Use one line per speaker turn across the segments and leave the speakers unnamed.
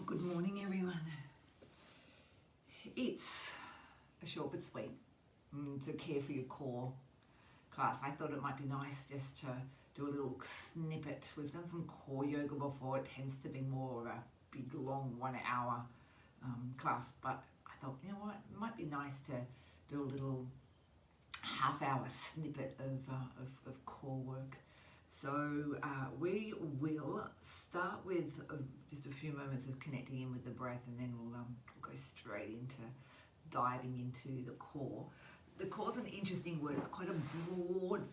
Good morning, everyone. It's a short but sweet to care for your core class. I thought it might be nice just to do a little snippet. We've done some core yoga before. It tends to be more of a big, long 1 hour class, but I thought, you know what, it might be nice to do a little half-hour snippet of core work. So we will start with just a few moments of connecting in with the breath, and then we'll go straight into diving into the core. The core is an interesting word. It's quite a broad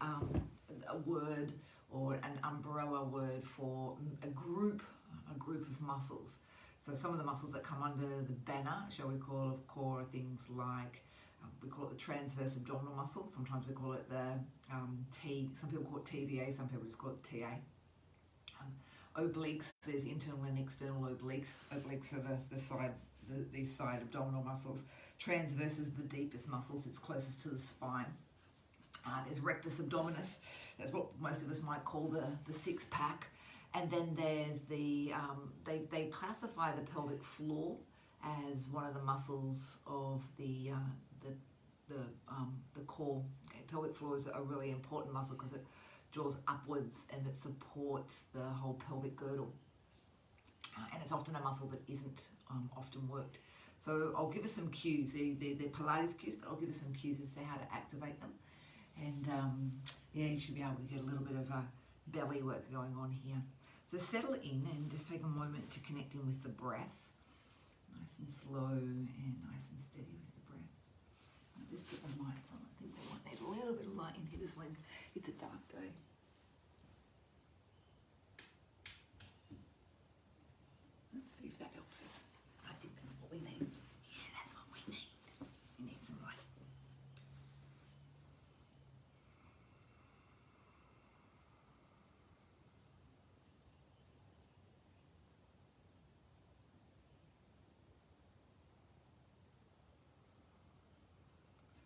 a word or an umbrella word for a group of muscles. So some of the muscles that come under the banner, shall we call, of core are things like we call it the transverse abdominal muscle. Sometimes we call it the T. Some people call it TVA. Some people just call it TA. Obliques. There's internal and external obliques. Obliques are the side abdominal muscles. Transverse is the deepest muscles. It's closest to the spine. There's rectus abdominis. That's what most of us might call the six pack. And then there's the they classify the pelvic floor as one of the muscles of the core. Okay, pelvic floor is a really important muscle because it draws upwards and it supports the whole pelvic girdle. And it's often a muscle that isn't often worked. So I'll give us some cues. They're Pilates cues, but I'll give us some cues as to how to activate them. And yeah, you should be able to get a little bit of belly work going on here. So settle in and just take a moment to connect in with the breath. Nice and slow and nice and steady with the breath. I'll just put the lights on. I think we might need a little bit of light in here this morning. It's a dark day. Let's see if that helps us. I think that's what we need. Yeah, that's what we need. We need some light.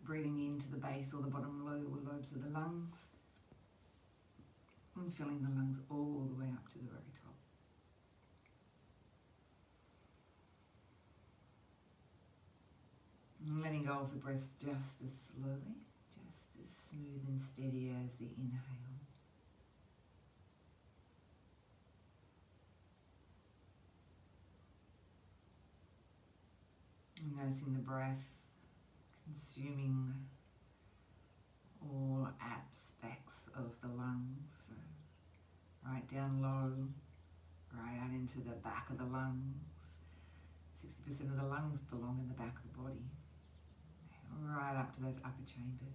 Breathing into the base or the bottom lower lobes of the lungs and filling the lungs all the way up to the very top. And letting go of the breath just as slowly, just as smooth and steady as the inhale. And noticing the breath consuming all aspects of the lungs, so right down low, right out into the back of the lungs. 60% of the lungs belong in the back of the body, and right up to those upper chambers.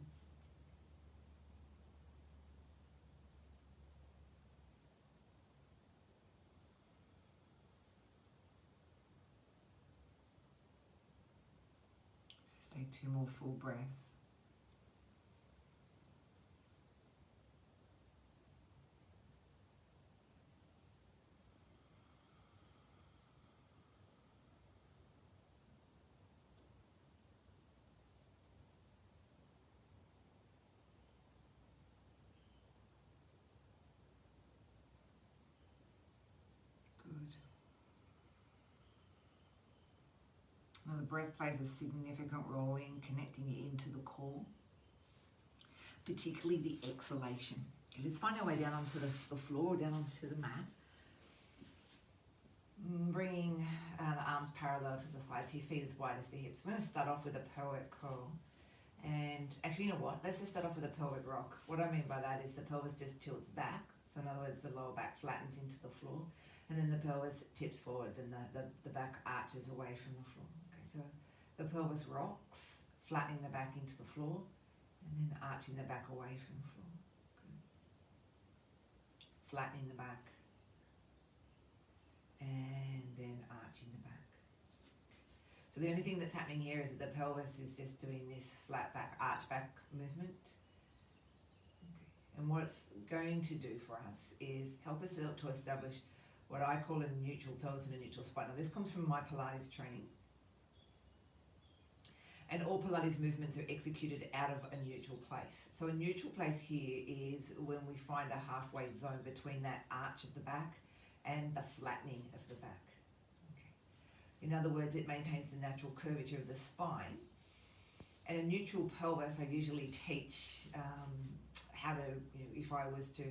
Take 2 more full breaths. Good. Now the breath plays a significant role in connecting you into the core, particularly the exhalation. Okay, let's find our way down onto the floor, down onto the mat. Bringing the arms parallel to the sides, your feet as wide as the hips. I'm going to start off with a pelvic curl. And actually, you know what? Let's just start off with a pelvic rock. What I mean by that is the pelvis just tilts back. So in other words, the lower back flattens into the floor. And then the pelvis tips forward and the back arches away from the floor. So the pelvis rocks, flattening the back into the floor, and then arching the back away from the floor. Good. Flattening the back, and then arching the back. So the only thing that's happening here is that the pelvis is just doing this flat back, arch back movement. Okay. And what it's going to do for us is help us to establish what I call a neutral pelvis and a neutral spine. Now this comes from my Pilates training. And all Pilates movements are executed out of a neutral place. So a neutral place here is when we find a halfway zone between that arch of the back and the flattening of the back. Okay. In other words, it maintains the natural curvature of the spine. And a neutral pelvis, I usually teach how to, if I was to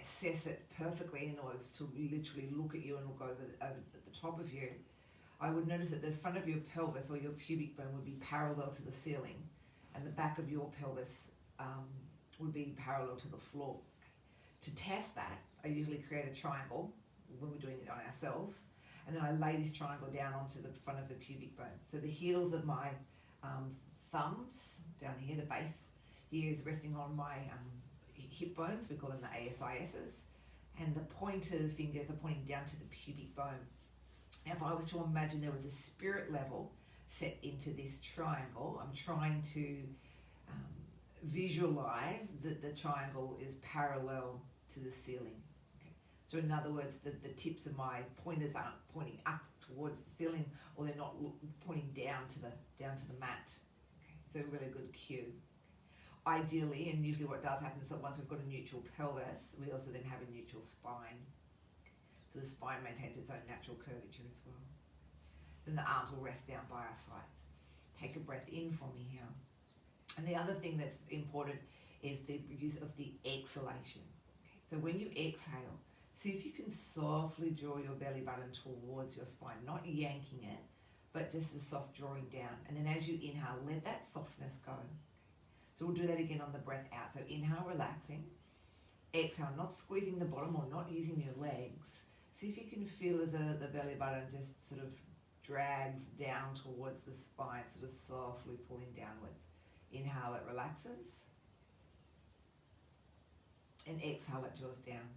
assess it perfectly, in order to literally look at you and look over the top of you, I would notice that the front of your pelvis or your pubic bone would be parallel to the ceiling, and the back of your pelvis would be parallel to the floor. To test that, I usually create a triangle when we're doing it on ourselves, and then I lay this triangle down onto the front of the pubic bone. So the heels of my thumbs down here, the base here is resting on my hip bones, we call them the ASISs, and the pointer fingers are pointing down to the pubic bone. Now, if I was to imagine there was a spirit level set into this triangle, I'm trying to visualize that the triangle is parallel to the ceiling. Okay. So in other words, the tips of my pointers aren't pointing up towards the ceiling, or they're not pointing down to the mat. Okay. It's a really good cue. Ideally, and usually what does happen is that once we've got a neutral pelvis, we also then have a neutral spine. So the spine maintains its own natural curvature as well. Then the arms will rest down by our sides. Take a breath in for me here. And the other thing that's important is the use of the exhalation. Okay. So when you exhale, see if you can softly draw your belly button towards your spine, not yanking it, but just a soft drawing down. And then as you inhale, let that softness go. So we'll do that again on the breath out. So inhale, relaxing. Exhale, not squeezing the bottom or not using your legs. See if you can feel as the belly button just sort of drags down towards the spine, sort of softly pulling downwards. Inhale, it relaxes. And exhale, it draws down.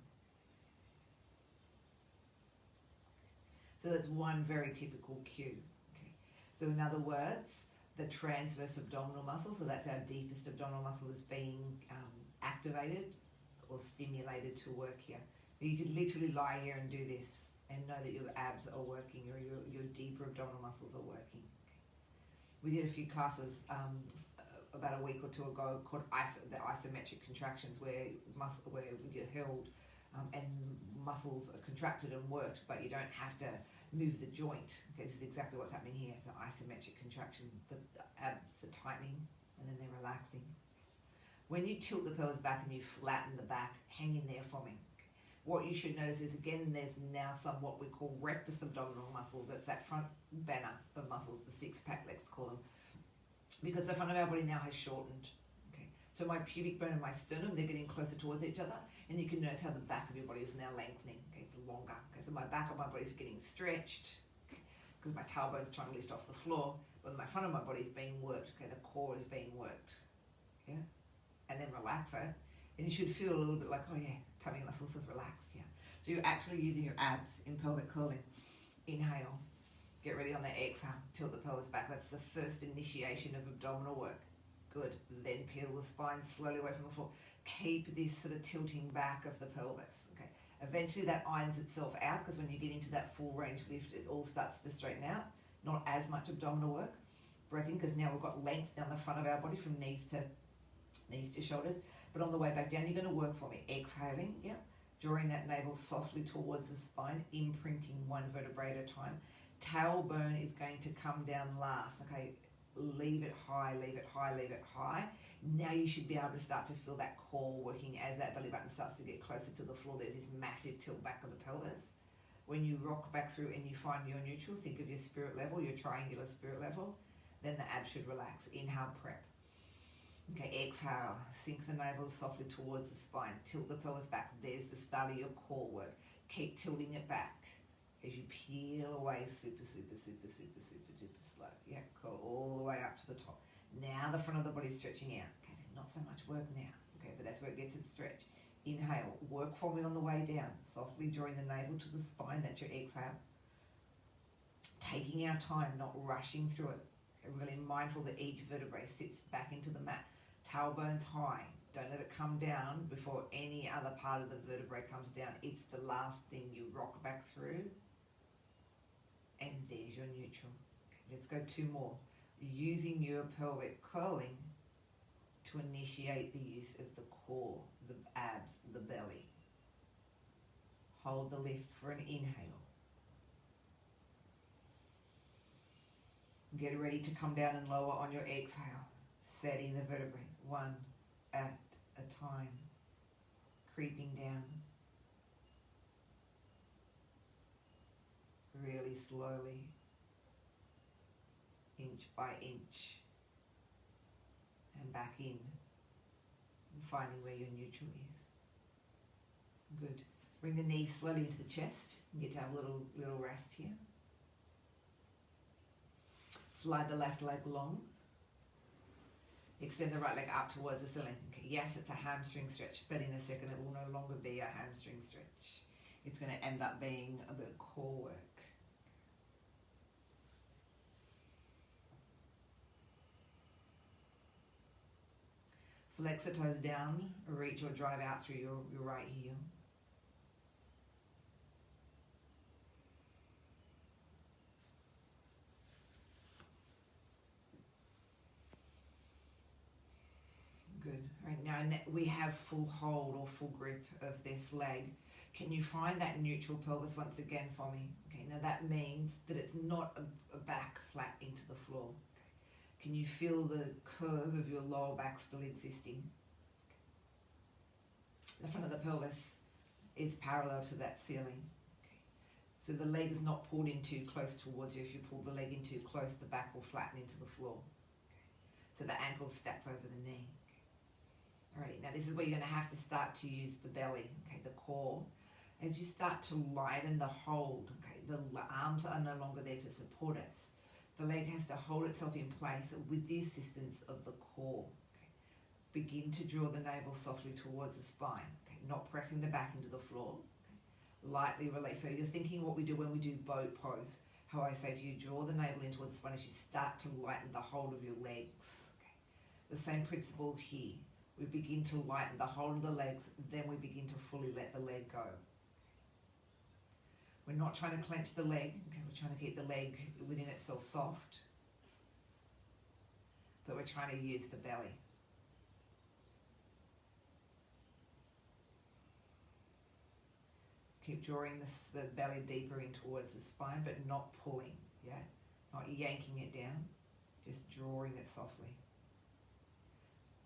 So that's one very typical cue. Okay. So in other words, the transverse abdominal muscle, so that's our deepest abdominal muscle, is being activated or stimulated to work here. You could literally lie here and do this and know that your abs are working or your deeper abdominal muscles are working. We did a few classes about a week or two ago called the isometric contractions, where you're held and muscles are contracted and worked, but you don't have to move the joint. Okay, this is exactly what's happening here. It's an isometric contraction. The abs are tightening and then they're relaxing. When you tilt the pelvis back and you flatten the back, hang in there for me. What you should notice is, again, there's now some what we call rectus abdominal muscles. That's that front banner of muscles, the six-pack, let's call them, because the front of our body now has shortened. Okay, so my pubic bone and my sternum, they're getting closer towards each other, and you can notice how the back of your body is now lengthening. Okay, it's longer. Okay, so my back of my body is getting stretched because my tailbone is trying to lift off the floor, but my front of my body is being worked. Okay, the core is being worked. Yeah, and then relax it. And you should feel a little bit like, oh yeah, tummy muscles have relaxed here. So you're actually using your abs in pelvic curling. Inhale, get ready on the exhale, tilt the pelvis back. That's the first initiation of abdominal work. Good. Then peel the spine slowly away from the floor. Keep this sort of tilting back of the pelvis. Okay. Eventually that irons itself out, because when you get into that full range lift, it all starts to straighten out. Not as much abdominal work. Breath in, because now we've got length down the front of our body from knees to shoulders. But on the way back down, you're going to work for me. Exhaling, yeah. Drawing that navel softly towards the spine, imprinting one vertebrae at a time. Tailbone is going to come down last. Okay, leave it high, leave it high, leave it high. Now you should be able to start to feel that core working as that belly button starts to get closer to the floor. There's this massive tilt back of the pelvis. When you rock back through and you find your neutral, think of your spirit level, your triangular spirit level, then the abs should relax. Inhale, prep. Okay, exhale, sink the navel softly towards the spine, tilt the pelvis back. There's the start of your core work. Keep tilting it back as you peel away super, super, super, super, super, super slow. Yeah, cool, all the way up to the top. Now the front of the body's stretching out. Okay, so not so much work now. Okay, but that's where it gets its stretch. Inhale, work for me on the way down. Softly drawing the navel to the spine, that's your exhale. Taking our time, not rushing through it. Really mindful that each vertebrae sits back into the mat. Tailbone's high. Don't let it come down before any other part of the vertebrae comes down. It's the last thing you rock back through. And there's your neutral. Okay, let's go two more. Using your pelvic curling to initiate the use of the core, the abs, the belly. Hold the lift for an inhale.
Get ready to come down and lower on your exhale, setting the vertebrae one at a time, creeping down really slowly, inch by inch, and back in, and finding where your neutral is. Good. Bring the knees slowly into the chest. You get to have a little rest here. Slide the left leg long. Extend the right leg up towards the ceiling. Okay, yes, it's a hamstring stretch, but in a second it will no longer be a hamstring stretch. It's going to end up being a bit of core work. Flex the toes down, reach or drive out through your right heel. Good. Right, now we have full hold or full grip of this leg. Can you find that neutral pelvis once again for me? Okay, now that means that it's not a back flat into the floor. Can you feel the curve of your lower back still existing? The front of the pelvis is parallel to that ceiling. Okay. So the leg is not pulled in too close towards you. If you pull the leg in too close, the back will flatten into the floor. Okay. So the ankle stacks over the knee. Okay. Alright, now this is where you're going to have to start to use the belly, okay, the core. As you start to lighten the hold, okay, the arms are no longer there to support us. The leg has to hold itself in place with the assistance of the core. Okay. Begin to draw the navel softly towards the spine, okay. Not pressing the back into the floor. Okay. Lightly release. So you're thinking what we do when we do boat pose. How I say to you, draw the navel in towards the spine as you start to lighten the hold of your legs. Okay. The same principle here. We begin to lighten the hold of the legs, then we begin to fully let the leg go. We're not trying to clench the leg, okay, we're trying to keep the leg within itself soft, but we're trying to use the belly. Keep drawing the belly deeper in towards the spine, but not pulling, yeah? Not yanking it down, just drawing it softly.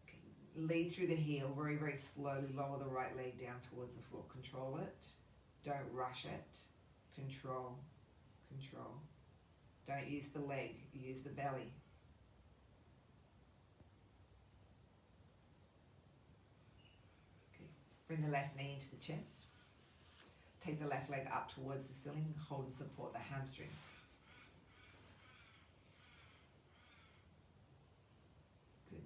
Okay. Lead through the heel, very, very slowly lower the right leg down towards the floor. Control it, don't rush it. Control, control. Don't use the leg, use the belly. Okay. Bring the left knee into the chest. Take the left leg up towards the ceiling, hold and support the hamstring. Good.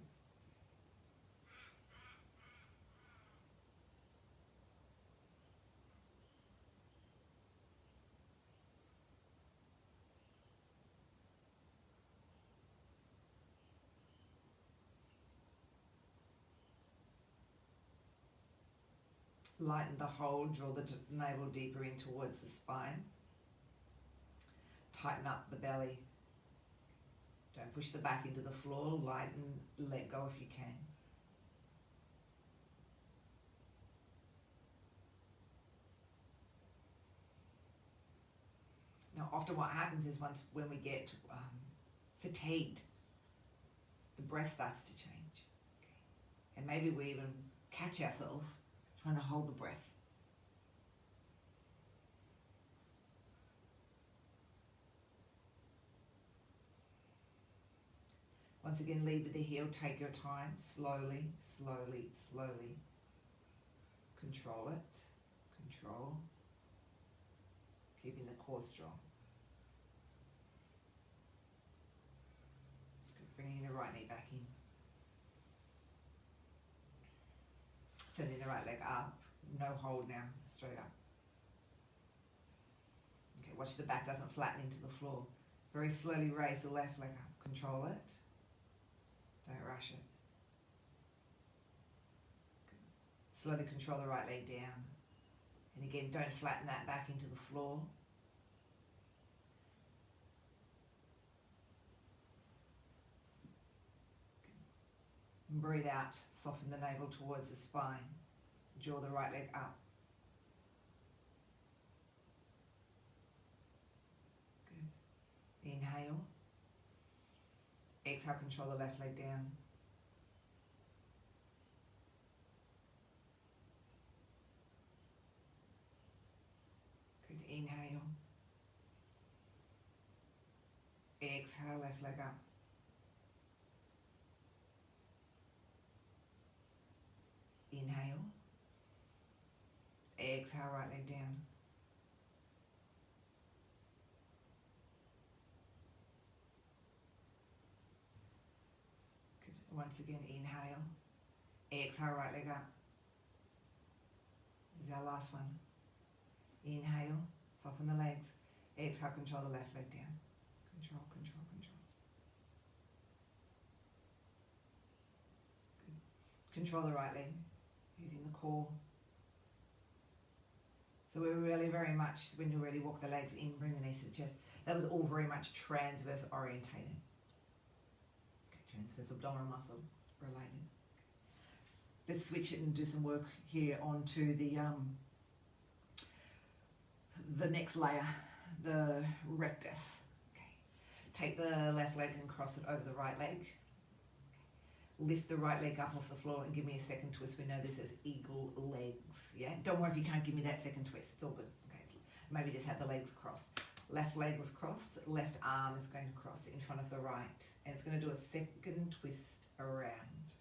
Lighten the hold, draw the navel deeper in towards the spine. Tighten up the belly. Don't push the back into the floor, lighten, let go if you can. Now often what happens is when we get fatigued, the breath starts to change. Okay. And maybe we even catch ourselves trying to hold the breath. Once again, lead with the heel, take your time, slowly, slowly, slowly. Control it, control. Keeping the core strong. Bringing the right knee back in. Sending the right leg up, no hold now, straight up. Okay, watch the back doesn't flatten into the floor. Very slowly raise the left leg up, control it. Don't rush it. Good. Slowly control the right leg down. And again, don't flatten that back into the floor. And breathe out, soften the navel towards the spine. Draw the right leg up. Good. Inhale. Exhale, control the left leg down. Good, inhale. Exhale, left leg up. Inhale. Exhale, right leg down. Good. Once again, inhale. Exhale, right leg up. This is our last one. Inhale, soften the legs. Exhale, control the left leg down. Control, control, control. Good. Control the right leg, using the core. So we're really very much, when you really walk the legs in, bring the knees to the chest, that was all very much transverse orientated. Okay, transverse abdominal muscle related. Let's switch it and do some work here onto the next layer, the rectus. Okay. Take the left leg and cross it over the right leg. Okay. Lift the right leg up off the floor and give me a second twist. We know this as eagle legs. Yeah. Don't worry if you can't give me that second twist. It's all good. Okay. So maybe just have the legs crossed. Left leg was crossed. Left arm is going to cross in front of the right, and it's going to do a second twist around.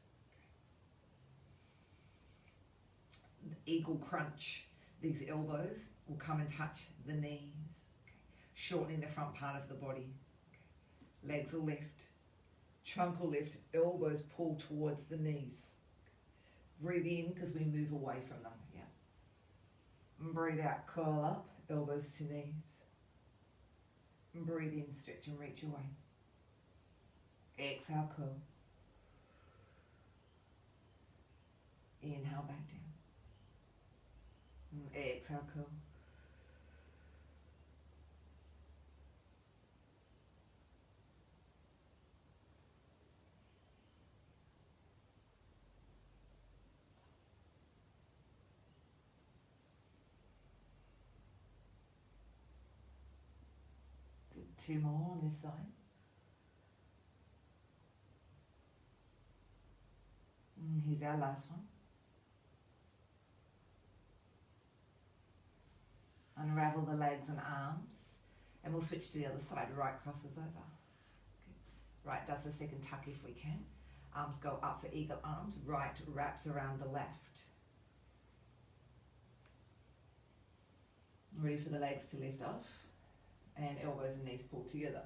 Okay. The eagle crunch. These elbows will come and touch the knees, okay. Shortening the front part of the body. Okay. Legs will lift, trunk will lift, elbows pull towards the knees. Breathe in because we move away from them. Yeah. And breathe out, curl up, elbows to knees. And breathe in, stretch and reach away. Exhale, curl. Inhale, back down. Exhale, curl. Good. 2 more on this side. And here's our last one. Unravel the legs and arms, and we'll switch to the other side. Right crosses over. Okay. Right does the second tuck if we can. Arms go up for eagle arms. Right wraps around the left. Ready for the legs to lift off, and elbows and knees pulled together.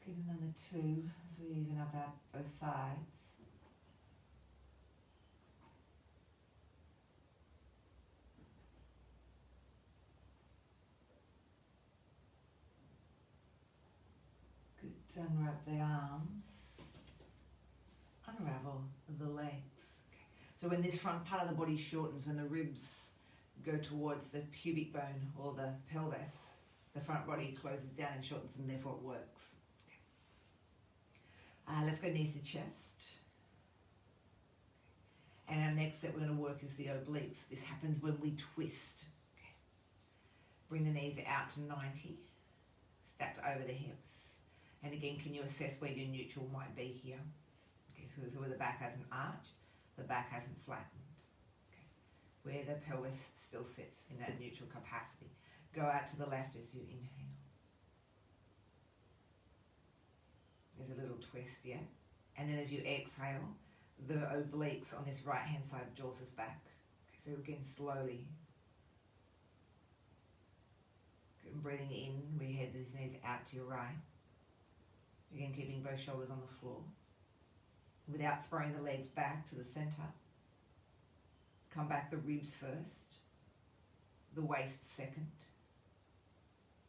Give another 2 as we even up our both sides. Good. Unwrap the arms. Unravel the legs. Okay. So when this front part of the body shortens, when the ribs go towards the pubic bone or the pelvis, the front body closes down and shortens, and therefore it works. Let's go knees to chest. And our next step we're going to work is the obliques. This happens when we twist. Okay. Bring the knees out to 90, stacked over the hips. And again, can you assess where your neutral might be here? Okay, so where the back hasn't arched, the back hasn't flattened. Okay. Where the pelvis still sits in that neutral capacity. Go out to the left as you inhale. There's a little twist, yeah? And then as you exhale, the obliques on this right-hand side draws us back. Okay, so again, slowly. Good, and breathing in, we head these knees out to your right. Again, keeping both shoulders on the floor. Without throwing the legs back to the center. Come back the ribs first, the waist second,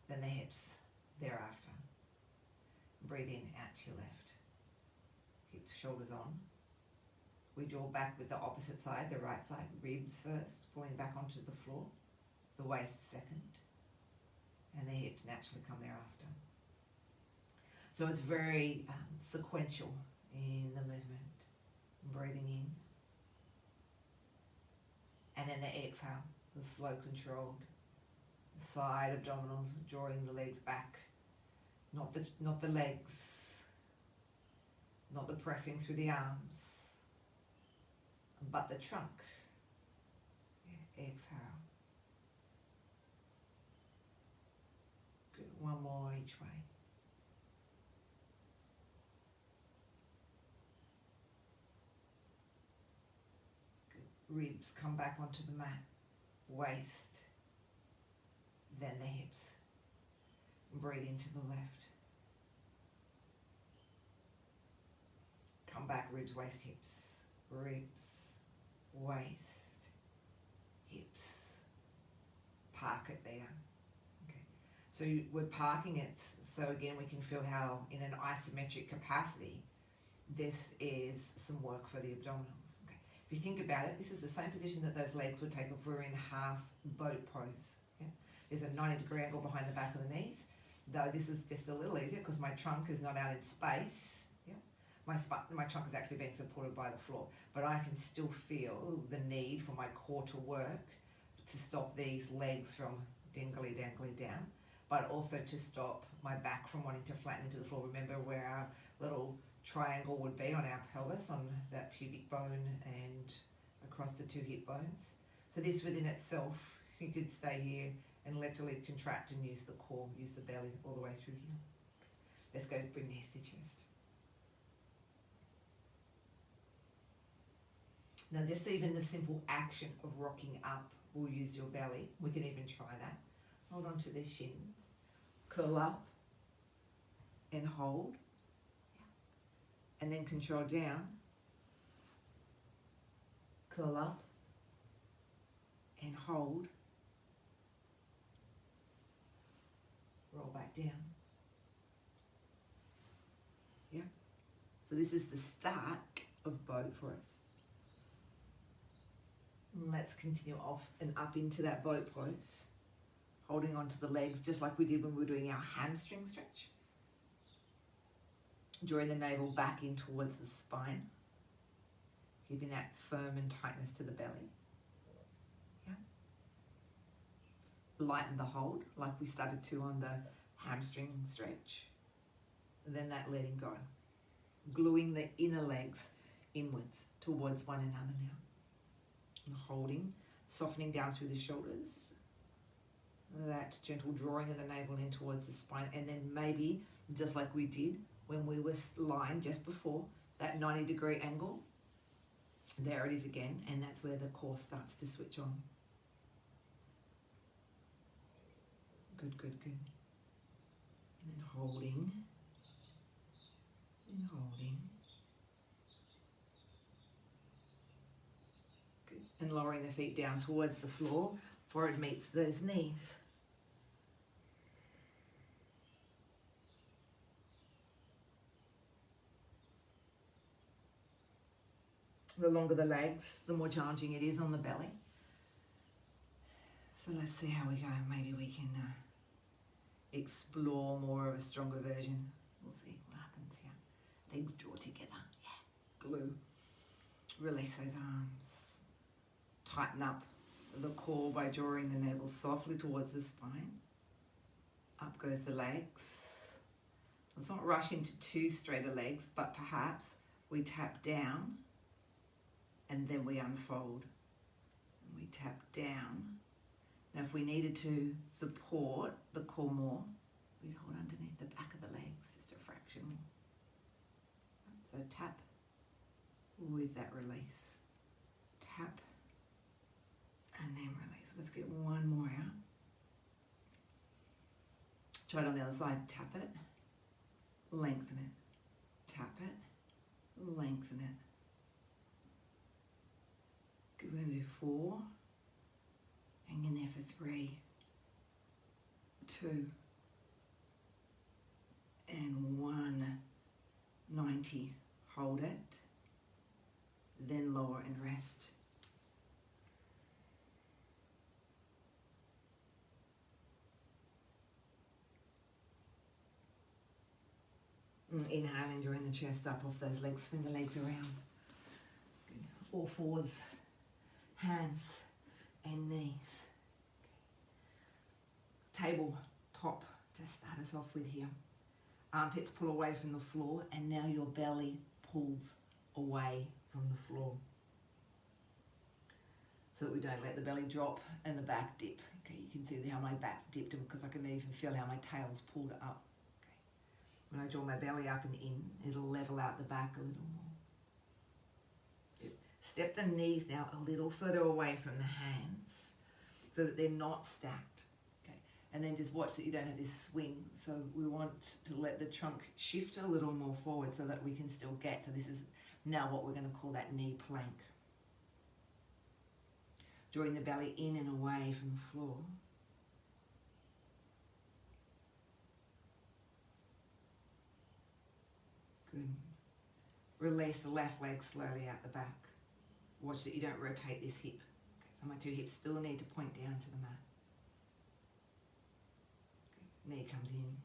then the hips thereafter. Breathe in, out to your left. Keep the shoulders on. We draw back with the opposite side, the right side. Ribs first, pulling back onto the floor. The waist second. And the hips naturally come thereafter. So it's very sequential in the movement. Breathing in. And then the exhale, the slow controlled. The side abdominals, drawing the legs back. Not the legs. Not the pressing through the arms. But the trunk. Yeah, exhale. Good. One more each way. Good. Ribs come back onto the mat. Waist. Then the hips. Breathe into the left. Come back, ribs, waist, hips. Ribs, waist, hips. Park it there. Okay. So we're parking it so again we can feel how in an isometric capacity this is some work for the abdominals. Okay. If you think about it, this is the same position that those legs would take if we were in half boat pose. Yeah? There's a 90-degree angle behind the back of the knees, though this is just a little easier because my trunk is not out in space. My trunk is actually being supported by the floor, but I can still feel the need for my core to work to stop these legs from dangly down, but also to stop my back from wanting to flatten into the floor. Remember where our little triangle would be on our pelvis, on that pubic bone and across the two hip bones. So this within itself, you could stay here and literally contract and use the core, use the belly all the way through here. Let's go bring the knees to chest. Now just even the simple action of rocking up will use your belly. We can even try that. Hold on to the shins. Curl up and hold. And then control down. Curl up and hold. Roll back down. Yeah. So this is the start of boat for us. Let's continue off and up into that boat pose, holding onto the legs just like we did when we were doing our hamstring stretch. Drawing the navel back in towards the spine, keeping that firm and tightness to the belly. Yeah. Lighten the hold like we started to on the hamstring stretch. And then that letting go. Gluing the inner legs inwards towards one another now. And holding, softening down through the shoulders, that gentle drawing of the navel in towards the spine, and then maybe, just like we did when we were lying just before, that 90-degree angle, there it is again, and that's where the core starts to switch on. Good, good, good. And then holding, and holding. And lowering the feet down towards the floor, forehead meets those knees. The longer the legs, the more challenging it is on the belly. So let's see how we go. Maybe we can explore more of a stronger version. We'll see what happens here. Legs draw together. Yeah. Glue. Release those arms. Tighten up the core by drawing the navel softly towards the spine. Up goes the legs. Let's not rush into too straighter legs, but perhaps we tap down and then we unfold. And we tap down. Now if we needed to support the core more, we hold underneath the back of the legs just a fraction more. So tap with that release. Tap. And then release. Let's get one more out. Try it on the other side. Tap it. Lengthen it. Tap it. Lengthen it. Good. We're going to do 4. Hang in there for 3, 2,
and 190. Hold it, then lower and rest. Inhale and drawing the chest up off those legs, swing the legs around. Good. All fours, hands and knees. Table top to start us off with here. Armpits pull away from the floor, and now your belly pulls away from the floor, so that we don't let the belly drop and the back dip. Okay, you can see how my back's dipped because I can even feel how my tail's pulled up. Okay. When I draw my belly up and in, it'll level out the back a little more. Good. Step the knees now a little further away from the hands so that they're not stacked. And then just watch that you don't have this swing. So we want to let the trunk shift a little more forward so that we can still get. So this is now what we're going to call that knee plank. Drawing the belly in and away from the floor. Good. Release the left leg slowly out the back. Watch that you don't rotate this hip. Okay, so my two hips still need to point down to the mat. Knee comes in.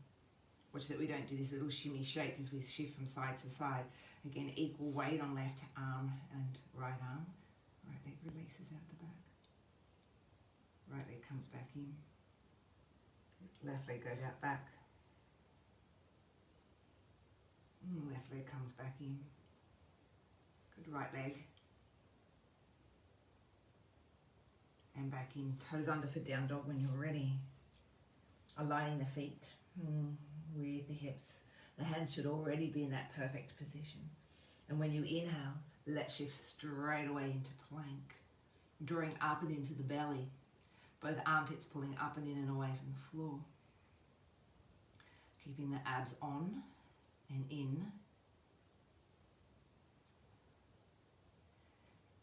Watch that we don't do this little shimmy shake as we shift from side to side. Again, equal weight on left arm and right arm. Right leg releases out the back. Right leg comes back in. Left leg goes out back. Left leg comes back in. Good, right leg. And back in. Toes under for down dog when you're ready. Aligning the feet with the hips. The hands should already be in that perfect position. And when you inhale, let's shift straight away into plank. Drawing up and into the belly. Both armpits pulling up and in and away from the floor. Keeping the abs on and in.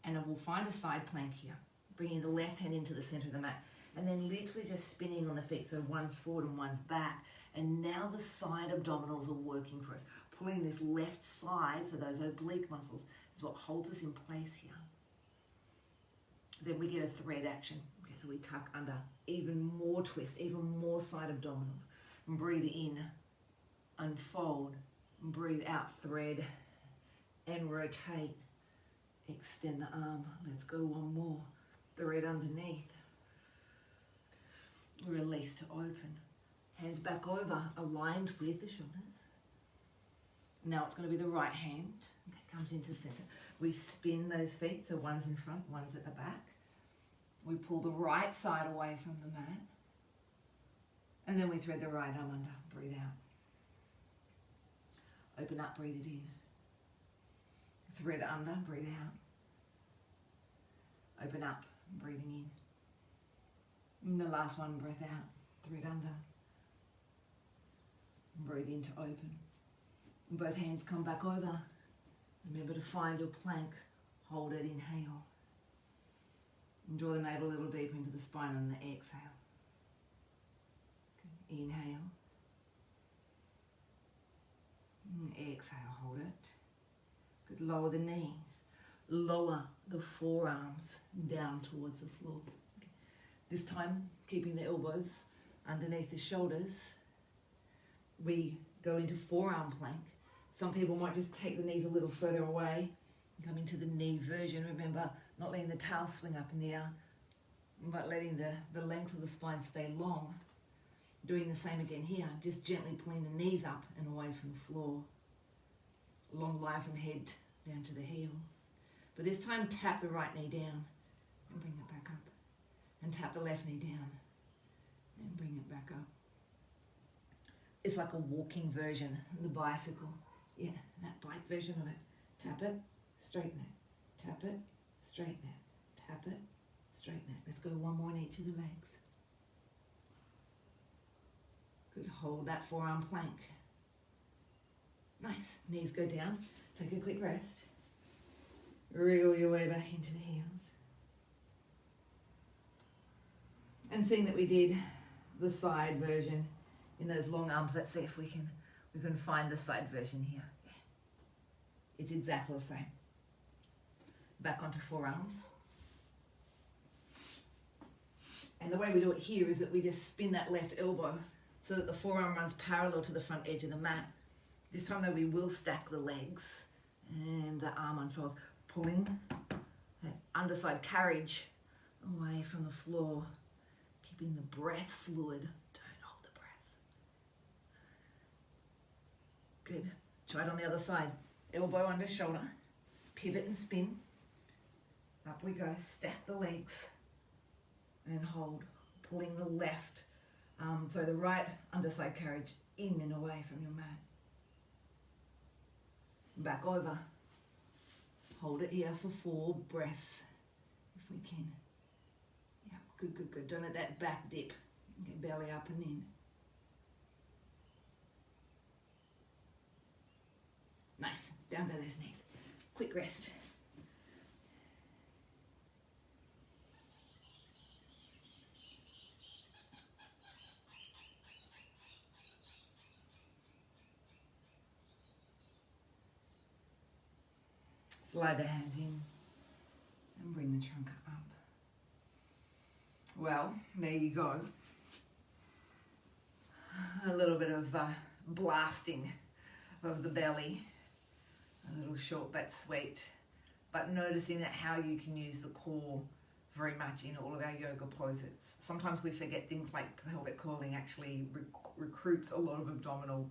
And we'll find a side plank here. Bringing the left hand into the center of the mat. And then literally just spinning on the feet, so one's forward and one's back. And now the side abdominals are working for us. Pulling this left side, so those oblique muscles, is what holds us in place here. Then we get a thread action. Okay, so we tuck under, even more twist, even more side abdominals. And breathe in, unfold, and breathe out, thread, and rotate. Extend the arm, let's go one more. Thread underneath. Release to open. Hands back over, aligned with the shoulders. Now it's going to be the right hand. Okay, comes into center. We spin those feet, so one's in front, one's at the back. We pull the right side away from the mat. And then we thread the right arm under. Breathe out. Open up, breathe it in. Thread under, breathe out. Open up, breathing in. And the last one, breath out, thread under. Breathe in to open. And both hands come back over. Remember to find your plank. Hold it, inhale. And draw the navel a little deeper into the spine on the exhale. Good. Inhale. And exhale, hold it. Good, lower the knees. Lower the forearms down towards the floor. This time, keeping the elbows underneath the shoulders, we go into forearm plank. Some people might just take the knees a little further away, come into the knee version. Remember, not letting the tail swing up in the air, but letting the length of the spine stay long. Doing the same again here, just gently pulling the knees up and away from the floor. Long line from head down to the heels. But this time, tap the right knee down and bring it back up. And tap the left knee down and bring it back up. It's like a walking version of the bicycle. Yeah, that bike version of it. Tap it, straighten it. Tap it, straighten it. Tap it, straighten it. Let's go one more in each of the legs. Good, hold that forearm plank. Nice, knees go down. Take a quick rest. Wriggle your way back into the heels. And seeing that we did the side version in those long arms, let's see if we can We can find the side version here. Yeah. It's exactly the same. Back onto forearms. And the way we do it here is that we just spin that left elbow so that the forearm runs parallel to the front edge of the mat. This time though we will stack the legs and the arm unfolds, pulling that underside carriage away from the floor, keeping the breath fluid. Don't hold the breath. Good. Try it on the other side. Elbow under shoulder, pivot and spin. Up we go, stack the legs and hold, pulling the left, so the right underside carriage in and away from your mat. Back over. Hold it here for 4 breaths, if we can. Yeah, good, good, good. Don't let that back dip. Get belly up and in. Nice. Down to those knees. Quick rest. Slide the hands in and bring the trunk up. Well, there you go. A little bit of blasting of the belly. A little short but sweet. But noticing that how you can use the core very much in all of our yoga poses. Sometimes we forget things like pelvic curling actually recruits a lot of abdominal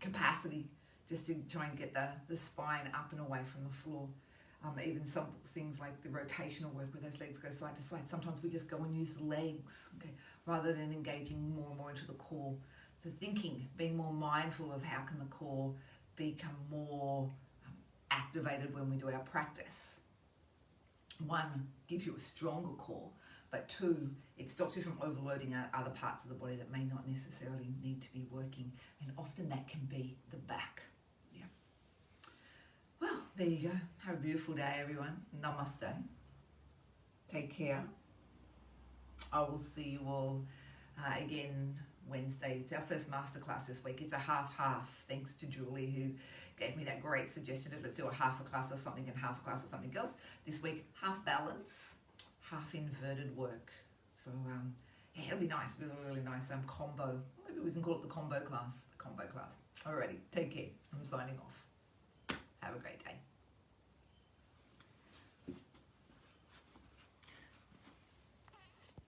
capacity, just to try and get the spine up and away from the floor. Even some things like the rotational work where those legs go side to side. Sometimes we just go and use the legs, okay, rather than engaging more and more into the core. So thinking, being more mindful of how can the core become more activated when we do our practice. 1, gives you a stronger core, but 2, it stops you from overloading other parts of the body that may not necessarily need to be working, and often that can be the back. Yeah. Well, there you go. Have a beautiful day, everyone. Namaste. Take care. I will see you all again Wednesday. It's our first masterclass this week. It's a half-half, thanks to Julie, who gave me that great suggestion of let's do a half a class of something and half a class of something else. This week, half balance, half inverted work. So yeah, it'll be nice. It'll be a really nice combo. Maybe we can call it the combo class. Alrighty, take care. I'm signing off. Have a great day.